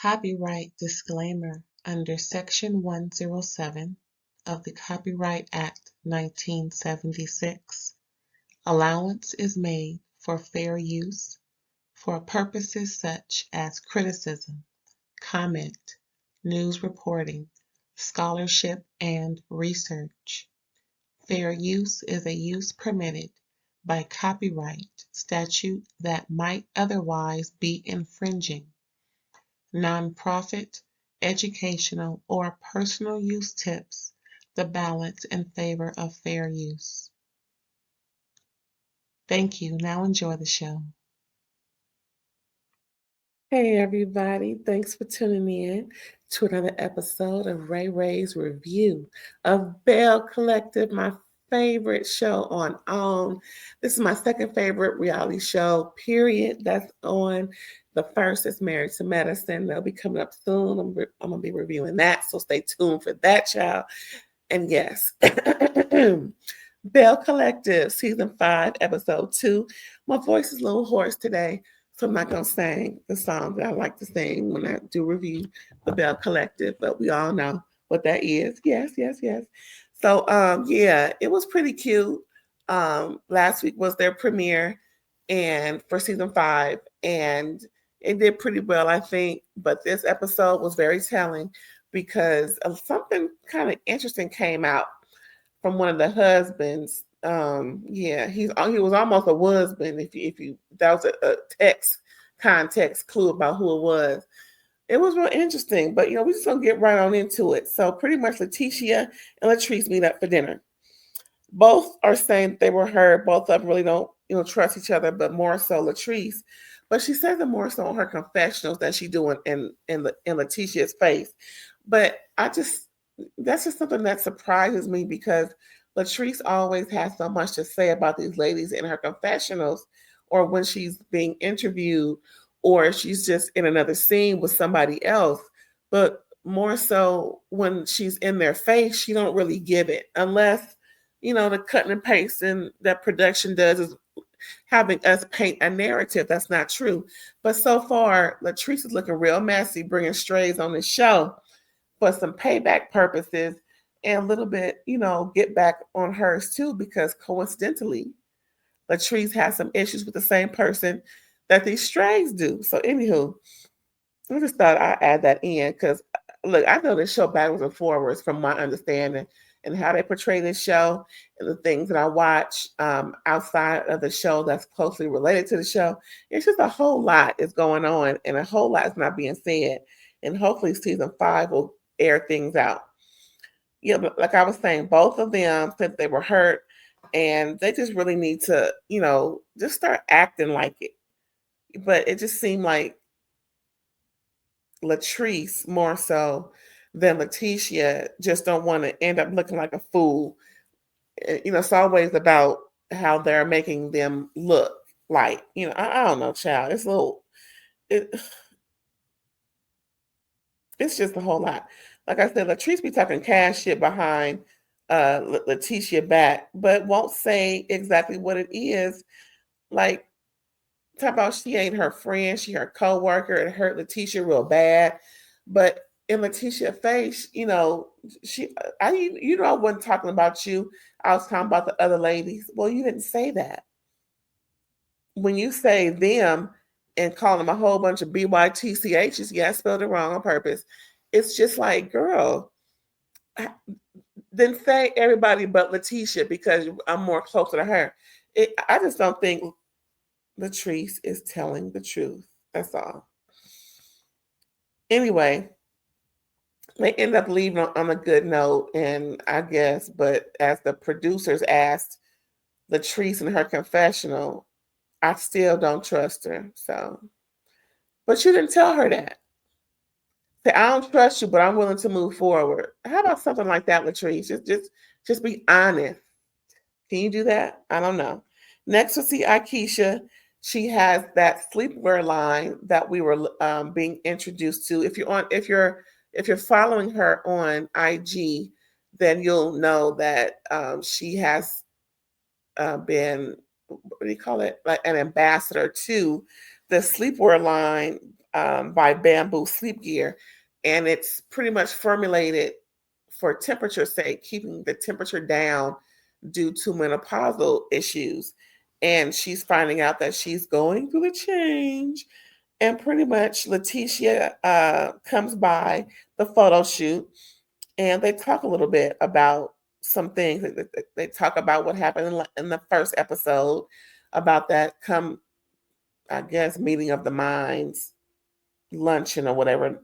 Copyright disclaimer under Section 107 of the Copyright Act 1976. Allowance is made for fair use for purposes such as criticism, comment, news reporting, scholarship, and research. Fair use is a use permitted by copyright statute that might otherwise be infringing. Nonprofit, educational, or personal use tips the balance in favor of fair use. Thank you. Now enjoy the show. Hey everybody, thanks for tuning in to another episode of RAERAEs review of BELLE Collective, my favorite show on OWN. This is my second favorite reality show, period. That's on. The first is Married to Medicine. They'll be coming up soon. I'm going to be reviewing that, so stay tuned for that, child. And yes, BELLE Collective, Season 5, Episode 2. My voice is a little hoarse today, so I'm not going to sing the song that I like to sing when I do review the BELLE Collective, but we all know what that is. Yes. So, yeah, it was pretty cute. Last week was their premiere and for Season 5, and it did pretty well, I think. But this episode was very telling because of something kind of interesting came out from one of the husbands. He was almost a husband. If you that was a text context clue about who it was. It was real interesting, but we're just gonna get right on into it. So pretty much Latrece and Latrece meet up for dinner. Both are saying they were hurt. Both of them really don't trust each other, but more so Latrece. But she says it more so on her confessionals than she do in Leticia's face. But that's just something that surprises me because Latrece always has so much to say about these ladies in her confessionals or when she's being interviewed or she's just in another scene with somebody else. But more so when she's in their face, she don't really give it unless, the cutting and pasting that production does is having us paint a narrative that's not true. But so far, Latrece is looking real messy, bringing strays on the show for some payback purposes and a little bit, get back on hers too, because coincidentally, Latrece has some issues with the same person that these strays do. So anywho, I just thought I'd add that in because look, I know this show backwards and forwards from my understanding and how they portray this show and the things that I watch outside of the show that's closely related to the show. It's just a whole lot is going on and a whole lot is not being said. And hopefully Season 5 will air things out. Yeah, but like I was saying, both of them said they were hurt and they just really need to, just start acting like it. But it just seemed like Latrece more so than Lateshia just don't want to end up looking like a fool. It's always about how they're making them look like, I don't know, child. It's a little, it's just a whole lot. Like I said, Latrece be talking cash shit behind Lateshia back, but won't say exactly what it is. Like, talk about she ain't her friend, she her co-worker. It hurt Lateshia real bad. But in Leticia's face, I wasn't talking about you. I was talking about the other ladies. Well, you didn't say that. When you say them and call them a whole bunch of BYTCHs, yeah, I spelled it wrong on purpose. It's just like, girl, then say everybody but Lateshia because I'm more closer to her. I just don't think Latrece is telling the truth. That's all. Anyway, they end up leaving on a good note, and I guess, but as the producers asked Latrece in her confessional, I still don't trust her. So, but you didn't tell her that. Say, I don't trust you, but I'm willing to move forward. How about something like that, Latrece? Just be honest. Can you do that? I don't know. Next, we'll see Aikisha. She has that sleepwear line that we were being introduced to. If you're following her on IG, then you'll know that she has been, what do you call it, like an ambassador to the sleepwear line by Bamboo Sleep Gear, and it's pretty much formulated for temperature sake, keeping the temperature down due to menopausal issues. And she's finding out that she's going through a change. And pretty much Latrece comes by the photo shoot, and they talk a little bit about some things. They talk about what happened in the first episode, about that I guess, meeting of the minds, luncheon or whatever.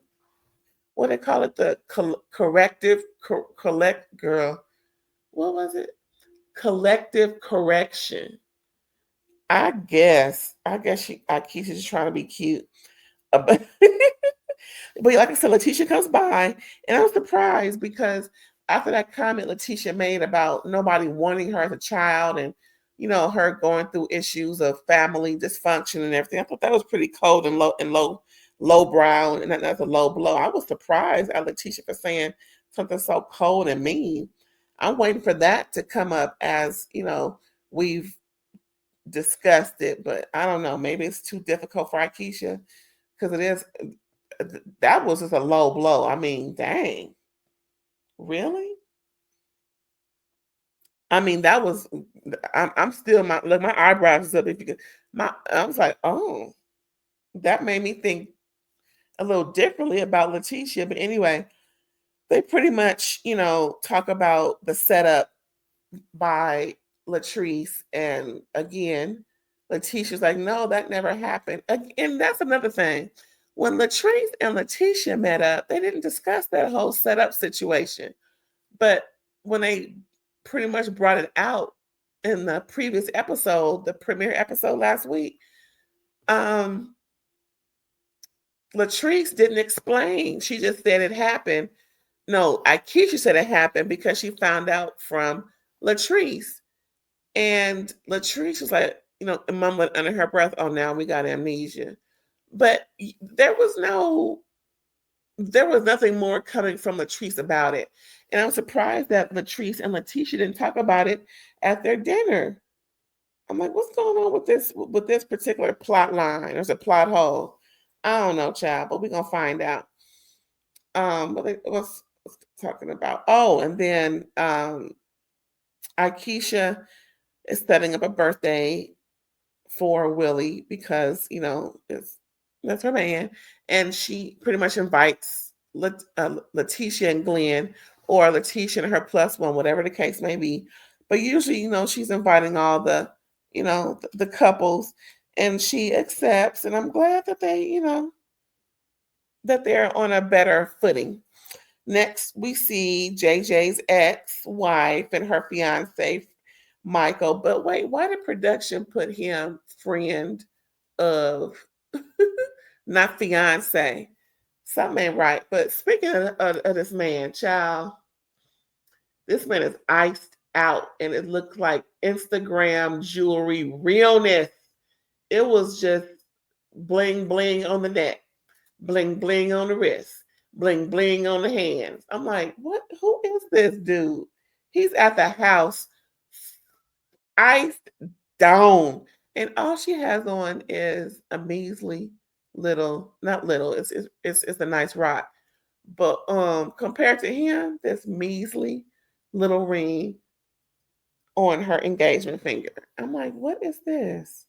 What they call it, the collect girl. What was it? Collective correction. Aikisha's just trying to be cute. But But like I said, Latrece comes by, and I was surprised because after that comment Latrece made about nobody wanting her as a child, and her going through issues of family dysfunction and everything, I thought that was pretty cold and low brow, and that's a low blow. I was surprised at Latrece for saying something so cold and mean. I'm waiting for that to come up as we've discussed it, but I don't know. Maybe it's too difficult for Aikisha because it is. That was just a low blow. I mean, dang, really? I mean, that was. I'm still my eyebrows is up. If you could, I was like, oh, that made me think a little differently about Latrece. But anyway, they pretty much talk about the setup by Latrece, and again, Letitia's like, no, that never happened. And that's another thing. When Latrece and Latrece met up, they didn't discuss that whole setup situation. But when they pretty much brought it out in the previous episode, the premiere episode last week, um, Latrece didn't explain. She just said it happened. No, Aikisha said it happened because she found out from Latrece. And Latrece was like, mumbling under her breath, oh, now we got amnesia. But there was nothing more coming from Latrece about it. And I'm surprised that Latrece and Latisha didn't talk about it at their dinner. I'm like, what's going on with this particular plot line? There's a plot hole. I don't know, child, but we're gonna find out. But it was talking about. Oh, and then Aikisha is setting up a birthday for Willie because that's her man, and she pretty much invites Latrece and Glenn, or Latrece and her plus one, whatever the case may be. But usually, she's inviting all the couples, and she accepts. And I'm glad that that they're on a better footing. Next, we see JJ's ex-wife and her fiance Michael. But wait, why did production put him friend of, not fiance? Something ain't right. But speaking of this man, child, this man is iced out, and it looked like Instagram jewelry realness. It was just bling bling on the neck, bling bling on the wrist, bling bling on the hands. I'm like, what? Who is this dude? He's at the house, iced down, and all she has on is a measly little, not little. It's a nice rock, but compared to him, this measly little ring on her engagement finger. I'm like, what is this?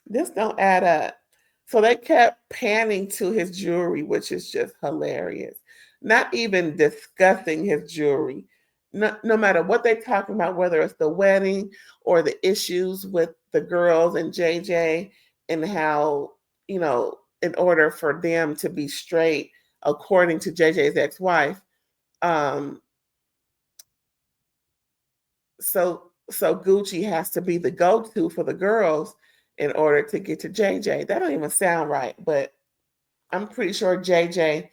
This don't add up. So they kept panning to his jewelry, which is just hilarious. Not even discussing his jewelry. No matter what they're talking about, whether it's the wedding or the issues with the girls and JJ, and how, in order for them to be straight, according to JJ's ex-wife, um, so Gucci has to be the go-to for the girls in order to get to JJ. That don't even sound right, but I'm pretty sure JJ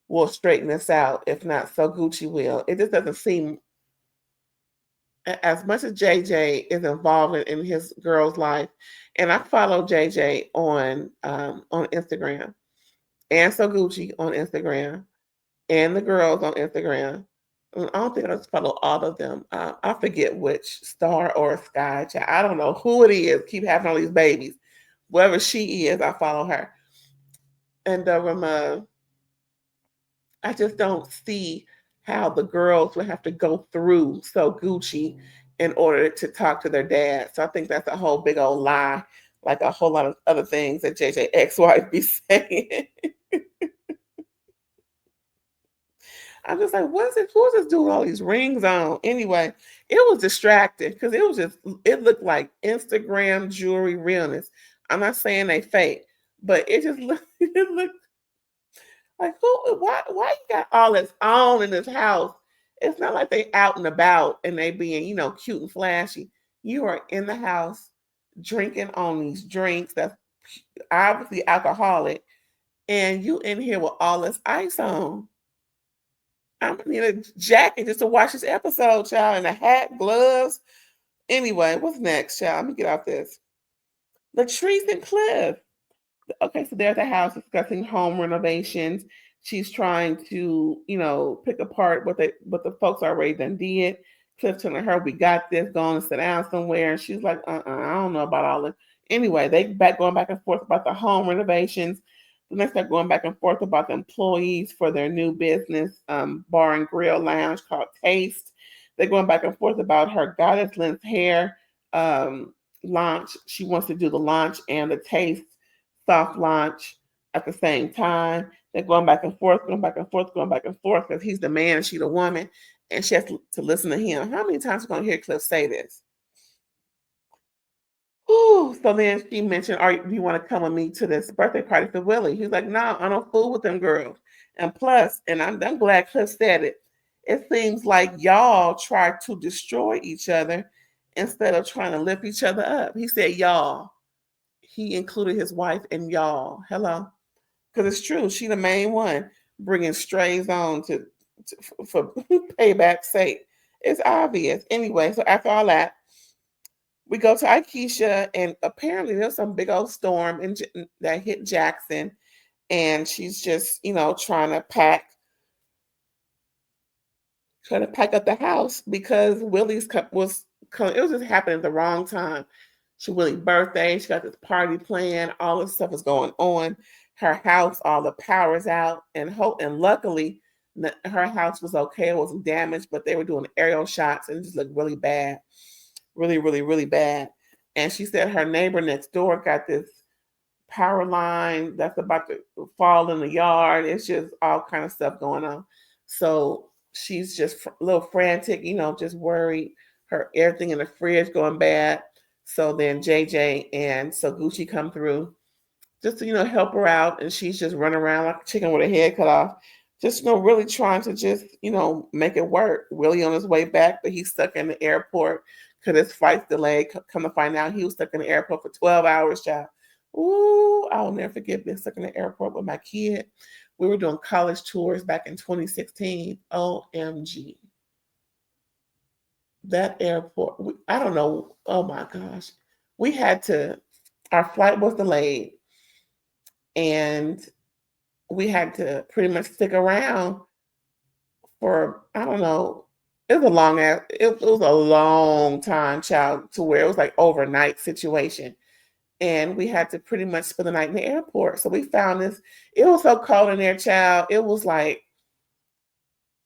will straighten this out. If not, so Gucci will. It just doesn't seem, as much as JJ is involved in his girl's life, and I follow JJ on Instagram, and so Gucci on Instagram, and the girls on Instagram. I don't think I just follow all of them. I forget which Star or Sky. I don't know who it is. Keep having all these babies, wherever she is, I follow her. And I just don't see how the girls would have to go through so Gucci in order to talk to their dad. So I think that's a whole big old lie, like a whole lot of other things that JJ ex-wife be saying. I'm just like, what's it? Who's this doing all these rings on? Anyway, it was distracting because it looked like Instagram jewelry realness. I'm not saying they fake, but it just looked, it looked like why you got all this on in this house? It's not like they out and about and they being, cute and flashy. You are in the house drinking on these drinks that's obviously alcoholic, and you in here with all this ice on. I'm gonna need a jacket just to watch this episode, child, and a hat, gloves. Anyway, what's next, child? Let me get off this. Latrece and Cliff. Okay, so they're at the house discussing home renovations. She's trying to, pick apart what the folks already done did. Cliff telling her, "We got this. Go on and sit down somewhere." And she's like, I don't know about all this. Anyway, they going back and forth about the home renovations. Then they start going back and forth about the employees for their new business, bar and grill lounge called Taste. They're going back and forth about her Goddess Lens hair launch. She wants to do the launch and the Taste soft launch at the same time. They're going back and forth, going back and forth, going back and forth because he's the man and she's the woman, and she has to listen to him. How many times are we going to hear Cliff say this? Ooh, so then she mentioned, do you want to come with me to this birthday party for Willie? He's like, no, I don't fool with them girls. And plus, and I'm glad Cliff said it, it seems like y'all try to destroy each other instead of trying to lift each other up. He said, y'all. He included his wife and y'all. Hello. Because it's true. She the main one bringing strays on for payback's sake. It's obvious. Anyway, so after all that, we go to Aikisha, and apparently there's some big old storm that hit Jackson, and she's just, trying to pack up the house because Willie's was coming. It was just happening at the wrong time. She Willie's birthday. She got this party planned. All this stuff is going on. Her house, all the power's out, and luckily her house was okay. It wasn't damaged, but they were doing aerial shots and it just looked really bad, really, really, really bad. And she said her neighbor next door got this power line that's about to fall in the yard. It's just all kind of stuff going on. So she's just a little frantic, just worried. Everything in the fridge going bad. So then JJ and so Gucci come through just to, help her out. And she's just running around like a chicken with her head cut off. Just, really trying to just, make it work. Willie on his way back, but he's stuck in the airport because his flight's delayed. Come to find out he was stuck in the airport for 12 hours, child. Ooh, I'll never forget being stuck in the airport with my kid. We were doing college tours back in 2016. OMG. That airport, I don't know. Oh my gosh. Our flight was delayed and we had to pretty much stick around for, I don't know, it was a long time, child, to where it was like overnight situation. And we had to pretty much spend the night in the airport. So we found this. It was so cold in there, child. It was like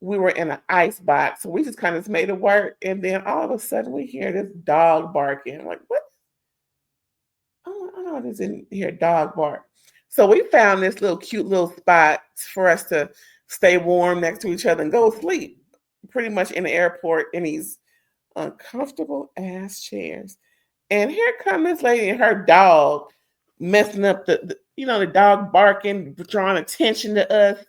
we were in an ice box. So we just kind of made it work. And then all of a sudden we hear this dog barking. I'm like, what? I know this in here, dog bark. So we found this little cute little spot for us to stay warm next to each other and go sleep. Pretty much in the airport in these uncomfortable ass chairs. And here comes this lady and her dog messing up the dog barking, drawing attention to us.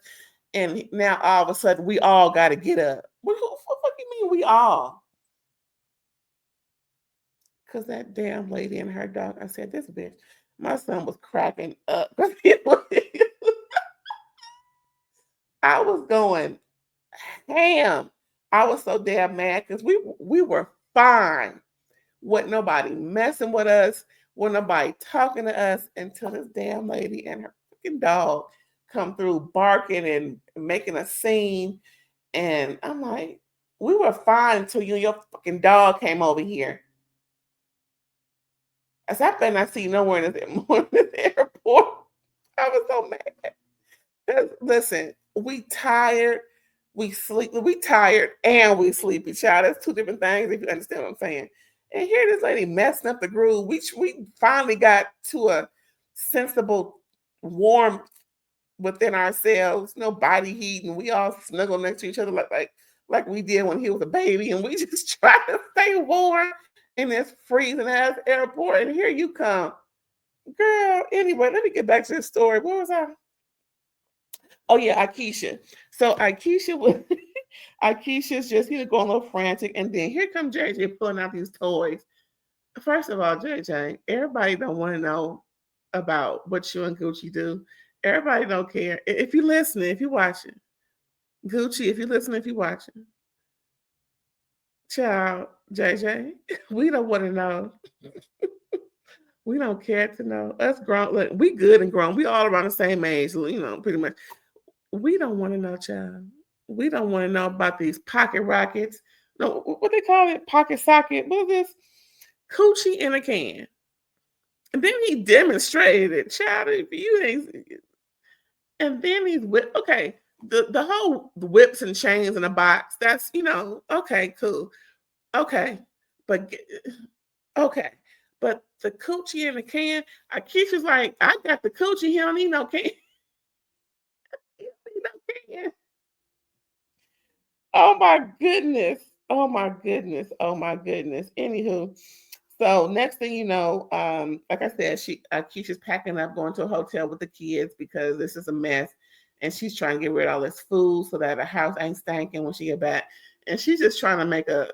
And now all of a sudden we all got to get up. What the fuck you mean we all? Because that damn lady and her dog, I said, this bitch, my son was cracking up. I was going ham. I was so damn mad because we were fine. Wasn't nobody messing with us. Wasn't nobody talking to us until this damn lady and her freaking dog come through barking and making a scene. And I'm like, we were fine until you and your fucking dog came over here. I said, I better not see nowhere in this airport. I was so mad. 'Cause, listen, we tired, we sleep, we tired and we sleepy, child. That's two different things if you understand what I'm saying. And here this lady messing up the groove. We finally got to a sensible warmth within ourselves, no body heat, and we all snuggle next to each other like we did when he was a baby, and we just try to stay warm in this freezing ass airport. And here you come, girl. Anyway, let me get back to the story. Where was I? Oh yeah, Aikisha. So Aikisha was Aikisha's just he was going a little frantic, and then here comes JJ pulling out these toys. First of all, JJ, everybody don't want to know about what you and Gucci do. Everybody don't care. If you listening, if you watching, Gucci, if you listening, if you watching, child, JJ, we don't want to know. We don't care to know. Us grown, look, we good and grown. We all around the same age, pretty much. We don't want to know, child. We don't want to know about these pocket rockets. No, what they call it? Pocket socket. What is this? Coochie in a can. And then he demonstrated it, child. If you ain't, and then he's okay. The whole whips and chains in a box. That's okay, cool, okay, but okay, but the coochie in the can. Keisha's like, I got the coochie. He don't need no can. He don't need no can. Oh my goodness. Oh my goodness. Oh my goodness. Anywho, so next thing you know, like I said, Keisha's packing up, going to a hotel with the kids because this is a mess, and she's trying to get rid of all this food so that the house ain't stinking when she get back. And she's just trying to make the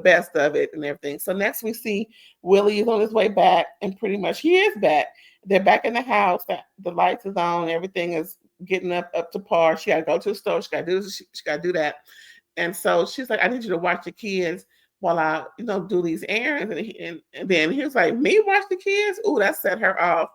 best of it and everything. So next we see Willie is on his way back, and pretty much he is back. They're back in the house. The lights is on. Everything is getting up to par. She got to go to the store. She got to do this. She got to do that. And so she's like, I need you to watch the kids while I, do these errands. And then he was like, me watch the kids? Ooh, that set her off.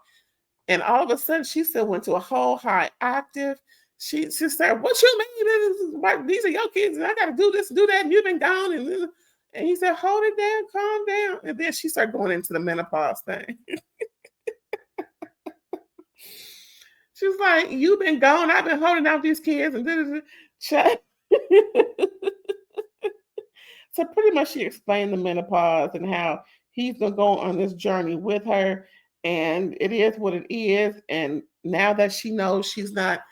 And all of a sudden, she still went to a whole high octave. She said, what you mean? These are your kids, and I got to do this, do that, and you've been gone. And he said, hold it down, calm down. And then she started going into the menopause thing. She was like, you've been gone. I've been holding out these kids. And so pretty much she explained the menopause and how he's going to go on this journey with her. And it is what it is. And now that she knows she's not,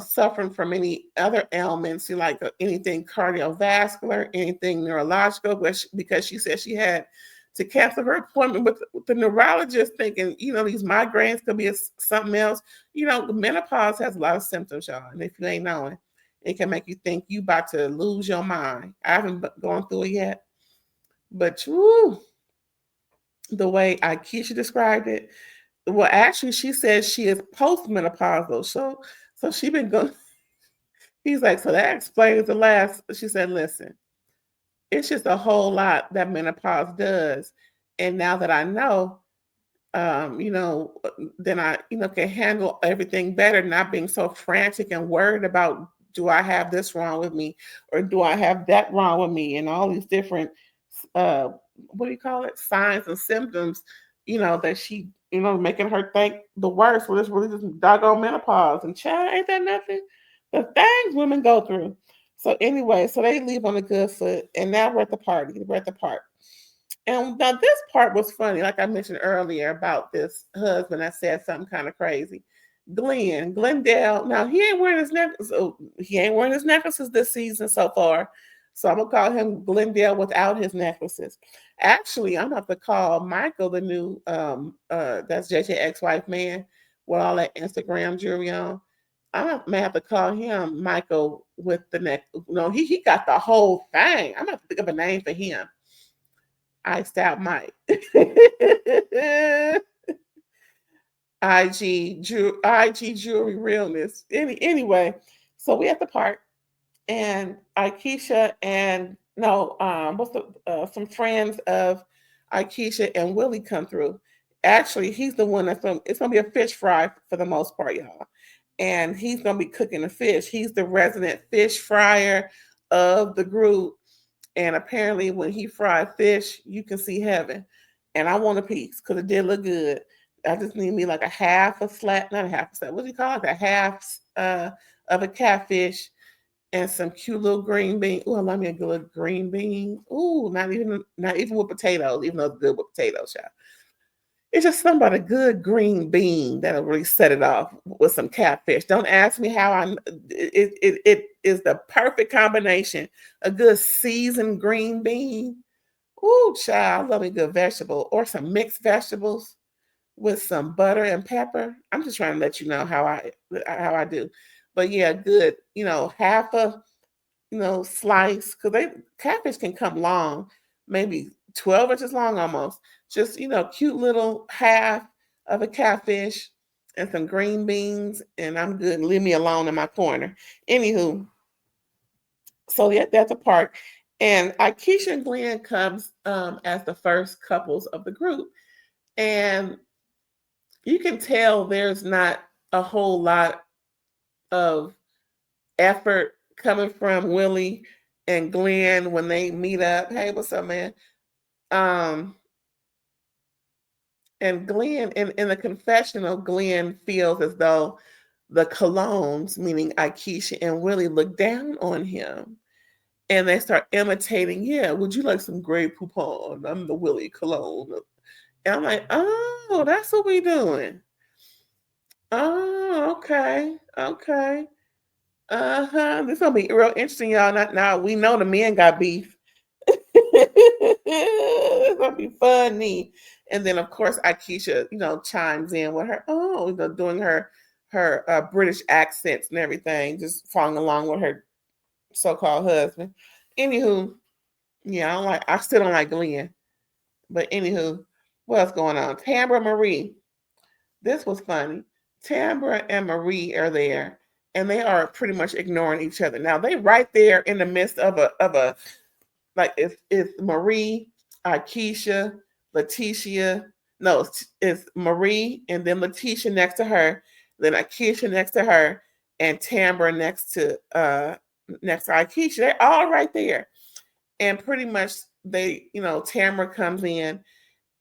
suffering from any other ailments, like anything cardiovascular, anything neurological, because she said she had to cancel her appointment with the neurologist, thinking, these migraines could be something else. The menopause has a lot of symptoms, y'all. And if you ain't knowing, it can make you think you about to lose your mind. I haven't gone through it yet. But woo, the way Aikisha described it, well, actually, she says she is postmenopausal. So she been going. He's like, so that explains the last. She said, listen, it's just a whole lot that menopause does. And now that I know, then I, can handle everything better, not being so frantic and worried about, do I have this wrong with me or do I have that wrong with me, and all these different, what do you call it, signs and symptoms, that she, making her think the worst. Well, it's really just doggone menopause. And child, ain't that nothing? The things women go through. So anyway, so they leave on a good foot, and now we're at the party. We're at the park. And now this part was funny, like I mentioned earlier about this husband that said something kind of crazy. Glendale. Now he ain't wearing his necklace. He ain't wearing his necklaces this season so far. So I'm gonna call him Glendale without his necklaces. Actually, I'm gonna have to call Michael, the new that's JJ ex-wife man with all that Instagram jewelry on. May have to call him Michael with the neck. No, he got the whole thing. I'm gonna have to think of a name for him. Iced out Mike. IG jewelry realness. Anyway, so we at the park, and Aikisha and no, what's the some friends of Aikisha and Willie come through. Actually, he's the one it's gonna be a fish fry for the most part, y'all. And he's gonna be cooking the fish. He's the resident fish fryer of the group. And apparently when he fried fish, you can see heaven. and I want a piece because it did look good. I just need me like a half a slat, not a half a slat. What do you call it? A half of a catfish and some cute little green bean. Oh, I love me a good green bean. Ooh, not even with potatoes, even though it's good with potatoes, y'all. It's just something about a good green bean that'll really set it off with some catfish. Don't ask me how I. It is the perfect combination. A good seasoned green bean. Ooh, child, I love a good vegetable or some mixed vegetables with some butter and pepper. I'm just trying to let you know how I do. But yeah, good. Half a slice because they catfish can come long, maybe 12 inches long almost. Just cute little half of a catfish and some green beans, and I'm good. Leave me alone in my corner. Anywho, so yeah, that's a part. And Aikisha and Glenn comes as the first couples of the group, and you can tell there's not a whole lot of effort coming from Willie and Glenn when they meet up. Hey, what's up, man? Um, and Glenn in the confessional, Glenn feels as though the colognes, meaning Aikisha and Willie, look down on him. And they start imitating, yeah, would you like some Grey Poupon? I'm the Willie cologne. And I'm like, oh, that's what we doing. Oh, okay. Okay. Uh-huh. This gonna be real interesting, y'all. Now we know the men got beef. It's gonna be funny. And then of course Aikisha, chimes in with her, doing her British accents and everything, just following along with her so-called husband. Anywho, yeah, I still don't like Glenn. But anywho, what's going on? Tambra Marie. This was funny. Tambra and Marie are there, and they are pretty much ignoring each other. Now they right there in the midst of a like it's Marie, Aikisha, Latrece. No, it's Marie and then Latrece next to her, then Aikisha next to her, and Tambra next to Aikisha. They're all right there, and pretty much Tamara comes in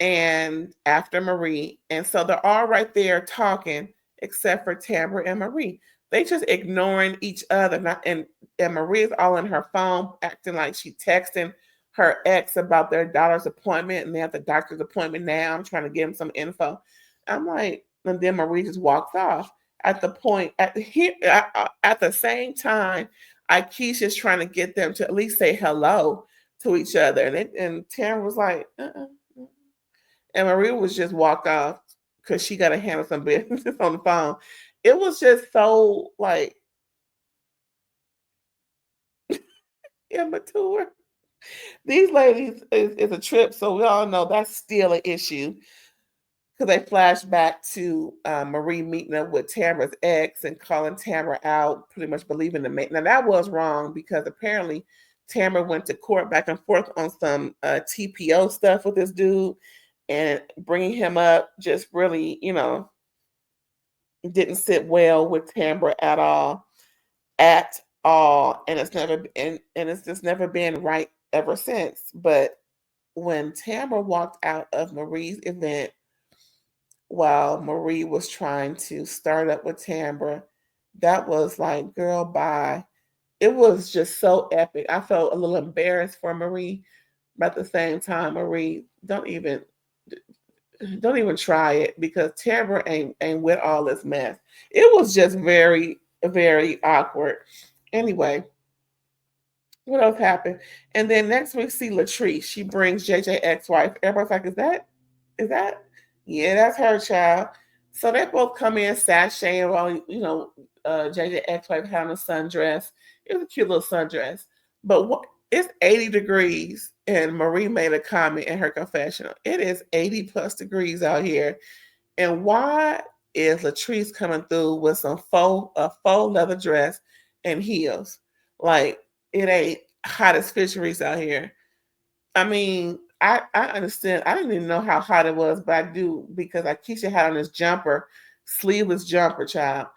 and after Marie. And so they're all right there talking, except for Tambra and Marie. They just ignoring each other. And Marie's all in her phone, acting like she texting her ex about their daughter's appointment, and they have the doctor's appointment now. I'm trying to give him some info. I'm like, and then Marie just walks off. At the point at the same time, Aikisha's trying to get them to at least say hello to each other, and Tamara was like, and Maria was just walked off because she got to handle some business on the phone. It was just so like immature. These ladies is a trip, so we all know that's still an issue because they flash back to Marie meeting up with Tamara's ex and calling Tamara out, pretty much believing the man. Now that was wrong because apparently Tamara went to court back and forth on some TPO stuff with this dude, and bringing him up just really, didn't sit well with Tambra at all, and it's just never been right ever since. But when Tambra walked out of Marie's event while Marie was trying to start up with Tambra, that was like, girl, bye. It was just so epic. I felt a little embarrassed for Marie, but at the same time, Marie, don't even try it because Tambra ain't with all this mess. It was just very, very awkward. Anyway, what else happened? And then next we see Latrece. She brings JJ ex-wife. Everybody's like, is that? Yeah, that's her child. So they both come in sashaying while JJ ex-wife having a sundress. It was a cute little sundress. But it's 80 degrees, and Marie made a comment in her confessional. It is 80 plus degrees out here. And why is Latrece coming through with a faux leather dress and heels? Like it ain't hot as fisheries out here. I mean, I understand. I didn't even know how hot it was, but I do because Aikisha had on this jumper, sleeveless jumper, child,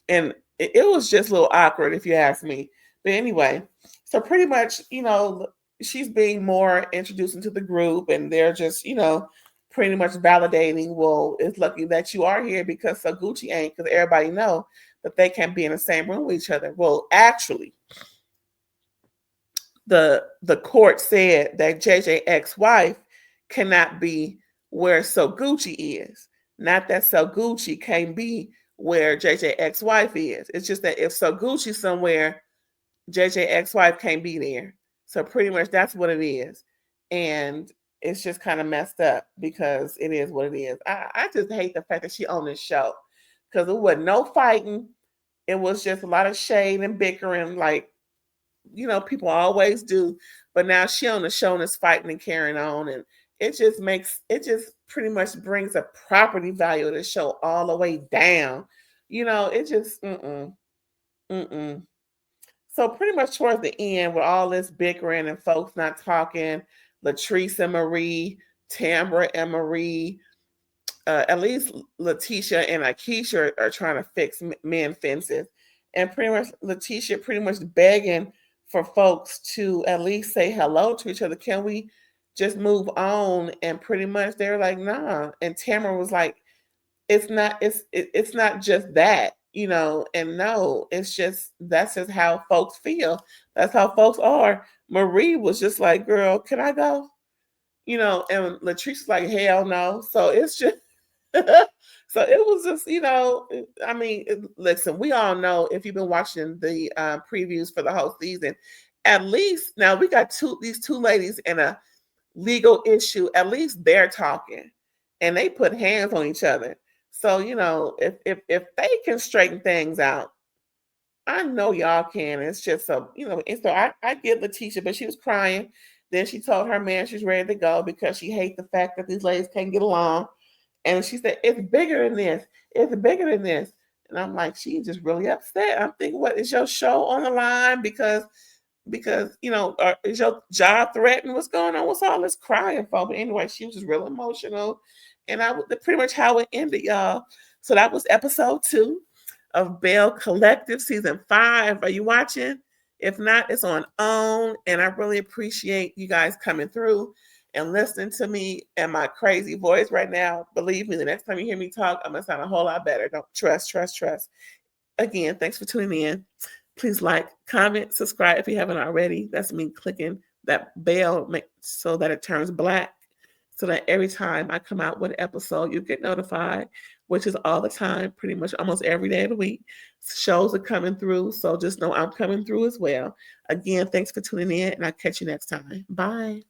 and it was just a little awkward if you ask me. But anyway, so pretty much, she's being more introduced into the group, and they're just, pretty much validating, well, it's lucky that you are here because so Gucci ain't, because everybody know that they can't be in the same room with each other. Well, actually, the court said that JJ ex-wife cannot be where So Gucci is. Not that So Gucci can't be where JJ ex-wife is. It's just that if So Gucci somewhere, JJ ex-wife can't be there. So pretty much that's what it is. And it's just kind of messed up because it is what it is. I just hate the fact that she on this show. Because it was no fighting. It was just a lot of shade and bickering, like, people always do. But now she on the show and is fighting and carrying on. And it just pretty much brings a property value of the show all the way down. It just, mm-mm. So pretty much towards the end, with all this bickering and folks not talking, Latrece and Marie, Tambra and Marie, at least Latrece and Aikisha are trying to fix men fences, and pretty much Latrece pretty much begging for folks to at least say hello to each other. Can we just move on? And pretty much they're like, nah. And Tamara was like, it's not just that, and no, it's just that's just how folks feel. That's how folks are. Marie was just like, girl, can I go? And Latrice's like, hell no. So it's just so it was just, I mean, listen, we all know, if you've been watching the previews for the whole season, at least now we got these two ladies in a legal issue. At least they're talking and they put hands on each other. So, if they can straighten things out, I know y'all can. It's just so, and so I get Latrece, but she was crying. Then she told her man she's ready to go because she hates the fact that these ladies can't get along. And she said, it's bigger than this. It's bigger than this. And I'm like, she's just really upset. I'm thinking, what is your show on the line? Because is your job threatened? What's going on? What's all this crying for? But anyway, she was just real emotional. And pretty much how it ended, y'all. So that was episode 2 of BELLE Collective season 5. Are you watching? If not, it's on OWN. And I really appreciate you guys coming through and listening to me and my crazy voice right now. Believe me, the next time you hear me talk, I'm going to sound a whole lot better. Don't trust. Again, thanks for tuning in. Please like, comment, subscribe if you haven't already. That's me clicking that bell so that it turns black, so that every time I come out with an episode, you get notified, which is all the time, pretty much almost every day of the week. Shows are coming through, so just know I'm coming through as well. Again, thanks for tuning in, and I'll catch you next time. Bye.